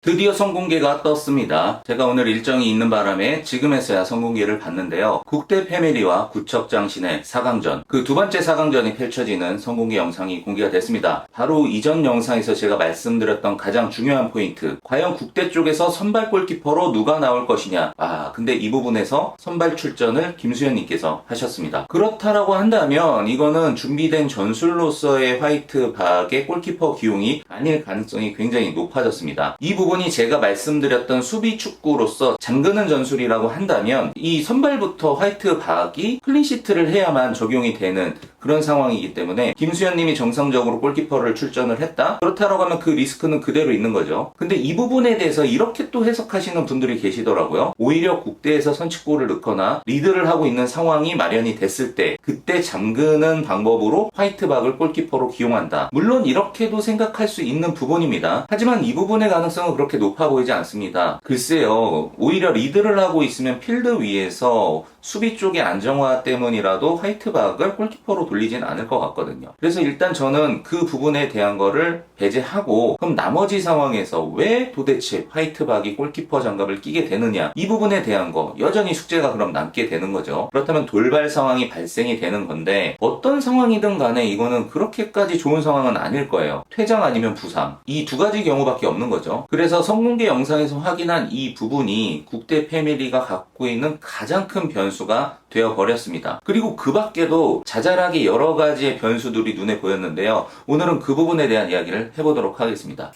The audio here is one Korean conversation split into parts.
드디어 선공개가 떴습니다. 제가 오늘 일정이 있는 바람에 지금에서야 선공개를 봤는데요. 국대 패밀리와 구척장신의 4강전, 그 두 번째 4강전이 펼쳐지는 선공개 영상이 공개가 됐습니다. 바로 이전 영상에서 제가 말씀드렸던 가장 중요한 포인트, 과연 국대 쪽에서 선발 골키퍼로 누가 나올 것이냐. 근데 이 부분에서 선발 출전을 김수현님께서 하셨습니다. 그렇다라고 한다면 이거는 준비된 전술로서의 화이트박의 골키퍼 기용이 아닐 가능성이 굉장히 높아졌습니다. 이 부분이 제가 말씀드렸던 수비 축구로서 잠그는 전술이라고 한다면 이 선발부터 화이트박이 클린시트를 해야만 적용이 되는 그런 상황이기 때문에 김수현님이 정상적으로 골키퍼를 출전을 했다? 그렇다라고 하면 그 리스크는 그대로 있는 거죠. 근데 이 부분에 대해서 이렇게 또 해석하시는 분들이 계시더라고요. 오히려 국대에서 선취골을 넣거나 리드를 하고 있는 상황이 마련이 됐을 때 그때 잠그는 방법으로 화이트박을 골키퍼로 기용한다. 물론 이렇게도 생각할 수 있는 부분입니다. 하지만 이 부분의 가능성은 그렇게 높아 보이지 않습니다. 글쎄요, 오히려 리드를 하고 있으면 필드 위에서 수비 쪽의 안정화 때문이라도 화이트박을 골키퍼로 돌리진 않을 것 같거든요. 그래서 일단 저는 그 부분에 대한 거를 배제하고, 그럼 나머지 상황에서 왜 도대체 화이트박이 골키퍼 장갑을 끼게 되느냐, 이 부분에 대한 거 여전히 숙제가 그럼 남게 되는 거죠. 그렇다면 돌발 상황이 발생이 되는 건데 어떤 상황이든 간에 이거는 그렇게까지 좋은 상황은 아닐 거예요. 퇴장 아니면 부상, 이 두 가지 경우밖에 없는 거죠. 그래서 선공개 영상에서 확인한 이 부분이 국대 패밀리가 갖고 있는 가장 큰 변수가 되어버렸습니다. 그리고 그 밖에도 자잘하게 여러 가지의 변수들이 눈에 보였는데요. 오늘은 그 부분에 대한 이야기를 해보도록 하겠습니다.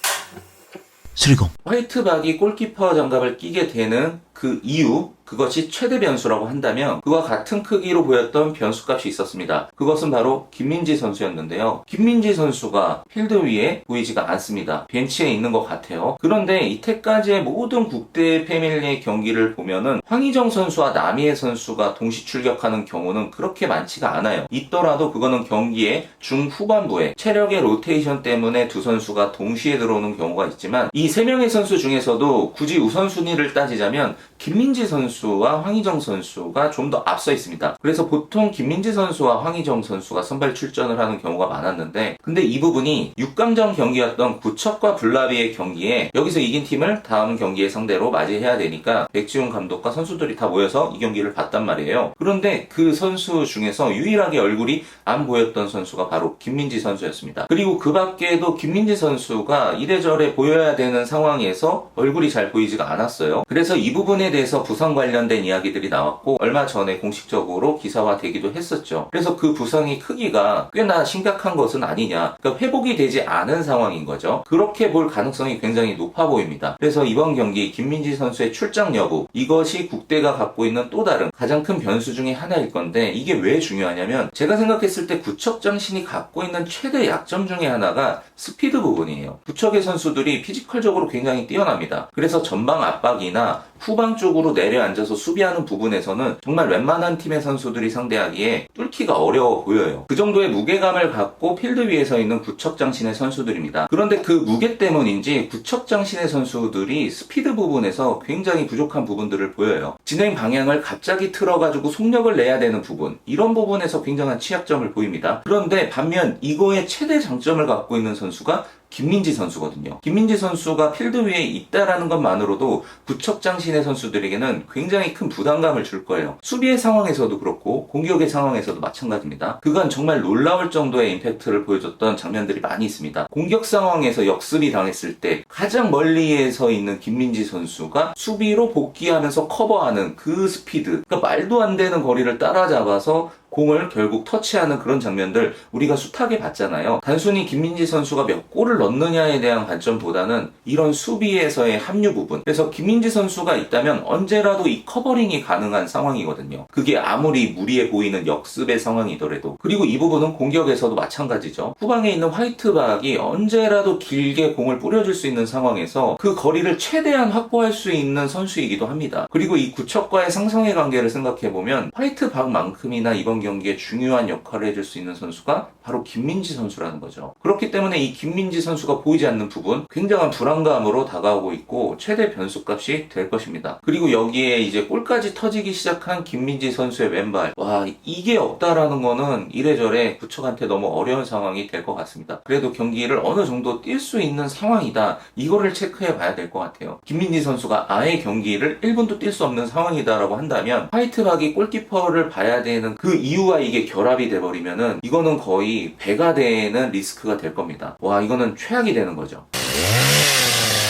수리공 화이트박이 골키퍼 장갑을 끼게 되는 그 이유, 그것이 최대 변수라고 한다면 그와 같은 크기로 보였던 변수값이 있었습니다. 그것은 바로 김민지 선수였는데요. 김민지 선수가 필드 위에 보이지가 않습니다. 벤치에 있는 것 같아요. 그런데 이때까지의 모든 국대 패밀리의 경기를 보면은 황희정 선수와 남희애 선수가 동시 출격하는 경우는 그렇게 많지가 않아요. 있더라도 그거는 경기의 중후반부에 체력의 로테이션 때문에 두 선수가 동시에 들어오는 경우가 있지만 이 세 명의 선수 중에서도 굳이 우선순위를 따지자면 김민지 선수와 황희정 선수가 좀 더 앞서 있습니다. 그래서 보통 김민지 선수와 황희정 선수가 선발 출전을 하는 경우가 많았는데, 근데 이 부분이 6강전 경기였던 구척과 블라비의 경기에 여기서 이긴 팀을 다음 경기에 상대로 맞이해야 되니까 백지훈 감독과 선수들이 다 모여서 이 경기를 봤단 말이에요. 그런데 그 선수 중에서 유일하게 얼굴이 안 보였던 선수가 바로 김민지 선수였습니다. 그리고 그 밖에도 김민지 선수가 이래저래 보여야 되는 상황에서 얼굴이 잘 보이지가 않았어요. 그래서 이 부분에 대해서 부상 관련된 이야기들이 나왔고 얼마 전에 공식적으로 기사화되기도 했었죠. 그래서 그 부상의 크기가 꽤나 심각한 것은 아니냐, 그러니까 회복이 되지 않은 상황인 거죠. 그렇게 볼 가능성이 굉장히 높아 보입니다. 그래서 이번 경기 김민지 선수의 출장 여부, 이것이 국대가 갖고 있는 또 다른 가장 큰 변수 중에 하나일 건데, 이게 왜 중요하냐면 제가 생각했을 때 구척장신이 갖고 있는 최대 약점 중에 하나가 스피드 부분이에요. 구척의 선수들이 피지컬적으로 굉장히 뛰어납니다. 그래서 전방 압박이나 후방 쪽으로 내려앉아서 수비하는 부분에서는 정말 웬만한 팀의 선수들이 상대하기에 뚫기가 어려워 보여요. 그 정도의 무게감을 갖고 필드 위에 서 있는 구척장신의 선수들입니다. 그런데 그 무게 때문인지 구척장신의 선수들이 스피드 부분에서 굉장히 부족한 부분들을 보여요. 진행 방향을 갑자기 틀어가지고 속력을 내야 되는 부분, 이런 부분에서 굉장한 취약점을 보입니다. 그런데 반면 이거의 최대 장점을 갖고 있는 선수가 김민지 선수거든요. 김민지 선수가 필드 위에 있다라는 것만으로도 구척장신의 선수들에게는 굉장히 큰 부담감을 줄 거예요. 수비의 상황에서도 그렇고 공격의 상황에서도 마찬가지입니다. 그간 정말 놀라울 정도의 임팩트를 보여줬던 장면들이 많이 있습니다. 공격 상황에서 역습이 당했을 때 가장 멀리에 서 있는 김민지 선수가 수비로 복귀하면서 커버하는 그 스피드, 그러니까 말도 안 되는 거리를 따라잡아서 공을 결국 터치하는 그런 장면들 우리가 숱하게 봤잖아요. 단순히 김민지 선수가 몇 골을 넣느냐에 대한 관점보다는 이런 수비에서의 합류 부분, 그래서 김민지 선수가 있다면 언제라도 이 커버링이 가능한 상황이거든요. 그게 아무리 무리해 보이는 역습의 상황이더라도. 그리고 이 부분은 공격에서도 마찬가지죠. 후방에 있는 화이트박이 언제라도 길게 공을 뿌려줄 수 있는 상황에서 그 거리를 최대한 확보할 수 있는 선수이기도 합니다. 그리고 이 구척과의 상성의 관계를 생각해보면 화이트박만큼이나 이번 경기에 중요한 역할을 해줄 수 있는 선수가 바로 김민지 선수라는 거죠. 그렇기 때문에 이 김민지 선수가 보이지 않는 부분, 굉장한 불안감으로 다가오고 있고 최대 변수값이 될 것입니다. 그리고 여기에 이제 골까지 터지기 시작한 김민지 선수의 왼발, 와, 이게 없다라는 거는 이래저래 구척한테 너무 어려운 상황이 될 것 같습니다. 그래도 경기를 어느 정도 뛸 수 있는 상황이다, 이거를 체크해 봐야 될 것 같아요. 김민지 선수가 아예 경기를 1분도 뛸 수 없는 상황이다라고 한다면 화이트박이 골키퍼를 봐야 되는 그 이유와 이게 결합이 돼버리면은 이거는 거의 배가 되는 리스크가 될 겁니다. 와, 이거는 최악이 되는 거죠.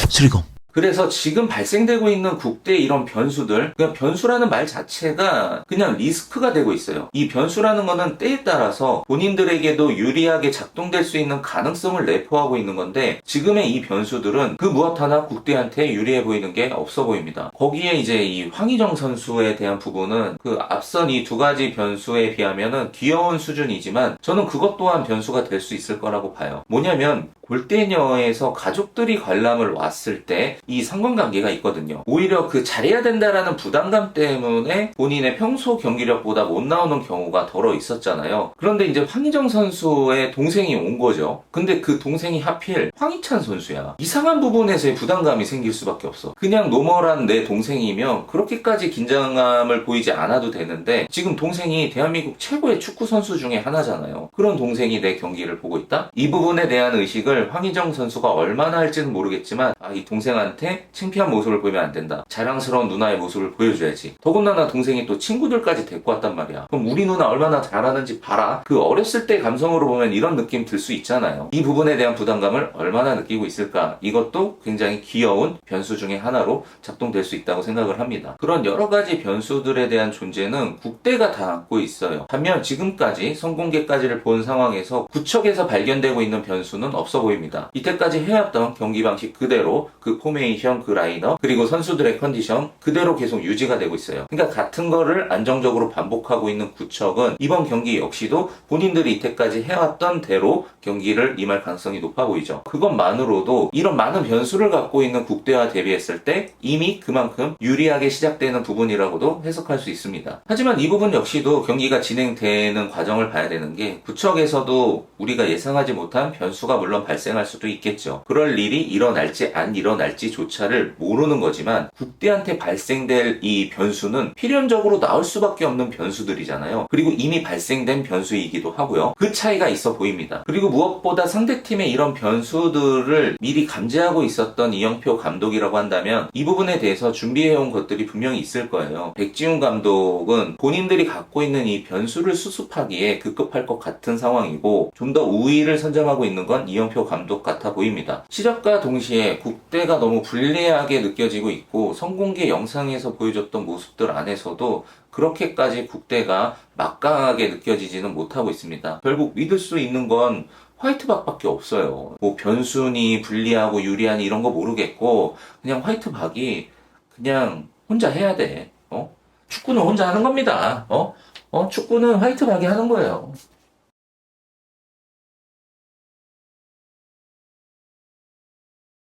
수리공 그래서 지금 발생되고 있는 국대 이런 변수들, 그냥 변수라는 말 자체가 그냥 리스크가 되고 있어요. 이 변수라는 거는 때에 따라서 본인들에게도 유리하게 작동될 수 있는 가능성을 내포하고 있는 건데, 지금의 이 변수들은 그 무엇 하나 국대한테 유리해 보이는 게 없어 보입니다. 거기에 이제 이 황희정 선수에 대한 부분은 그 앞선 이 두 가지 변수에 비하면은 귀여운 수준이지만 저는 그것 또한 변수가 될 수 있을 거라고 봐요. 뭐냐면 골대녀에서 가족들이 관람을 왔을 때 이 상관관계가 있거든요. 오히려 그 잘해야 된다라는 부담감 때문에 본인의 평소 경기력보다 못 나오는 경우가 덜어 있었잖아요. 그런데 이제 황희정 선수의 동생이 온 거죠. 근데 그 동생이 하필 황희찬 선수야. 이상한 부분에서의 부담감이 생길 수밖에 없어. 그냥 노멀한 내 동생이면 그렇게까지 긴장감을 보이지 않아도 되는데, 지금 동생이 대한민국 최고의 축구 선수 중에 하나잖아요. 그런 동생이 내 경기를 보고 있다? 이 부분에 대한 의식을 황희정 선수가 얼마나 할지는 모르겠지만, 이 동생한테 창피한 모습을 보이면 안 된다, 자랑스러운 누나의 모습을 보여줘야지. 더군다나 동생이 또 친구들까지 데리고 왔단 말이야. 그럼 우리 누나 얼마나 잘하는지 봐라. 그 어렸을 때 감성으로 보면 이런 느낌 들 수 있잖아요. 이 부분에 대한 부담감을 얼마나 느끼고 있을까, 이것도 굉장히 귀여운 변수 중에 하나로 작동될 수 있다고 생각을 합니다. 그런 여러 가지 변수들에 대한 존재는 국대가 다 안고 있어요. 반면 지금까지 선공개까지를 본 상황에서 구척에서 발견되고 있는 변수는 없어 보입니다. 이때까지 해왔던 경기 방식 그대로, 그 포메이션, 그 라인업, 그리고 선수들의 컨디션 그대로 계속 유지가 되고 있어요. 그러니까 같은 거를 안정적으로 반복하고 있는 구척은 이번 경기 역시도 본인들이 이때까지 해왔던 대로 경기를 임할 가능성이 높아 보이죠. 그것만으로도 이런 많은 변수를 갖고 있는 국대와 대비했을 때 이미 그만큼 유리하게 시작되는 부분이라고도 해석할 수 있습니다. 하지만 이 부분 역시도 경기가 진행되는 과정을 봐야 되는 게, 구척에서도 우리가 예상하지 못한 변수가 물론 발생할 수도 있겠죠. 그럴 일이 일어날지 안 일어날지조차를 모르는 거지만, 국대한테 발생될 이 변수는 필연적으로 나올 수밖에 없는 변수들이잖아요. 그리고 이미 발생된 변수이기도 하고요. 그 차이가 있어 보입니다. 그리고 무엇보다 상대팀의 이런 변수들을 미리 감지하고 있었던 이영표 감독이라고 한다면 이 부분에 대해서 준비해온 것들이 분명히 있을 거예요. 백지훈 감독은 본인들이 갖고 있는 이 변수를 수습하기에 급급할 것 같은 상황이고, 좀 더 우위를 선점하고 있는 건 이영표 감독 같아 보입니다. 시작과 동시에 국대가 너무 불리하게 느껴지고 있고, 선공개 영상에서 보여줬던 모습들 안에서도 그렇게까지 국대가 막강하게 느껴지지는 못하고 있습니다. 결국 믿을 수 있는 건 화이트박밖에 없어요. 뭐 변순이 불리하고 유리하니 이런 거 모르겠고, 그냥 화이트박이 그냥 혼자 해야 돼. 축구는 혼자 하는 겁니다. 축구는 화이트박이 하는 거예요.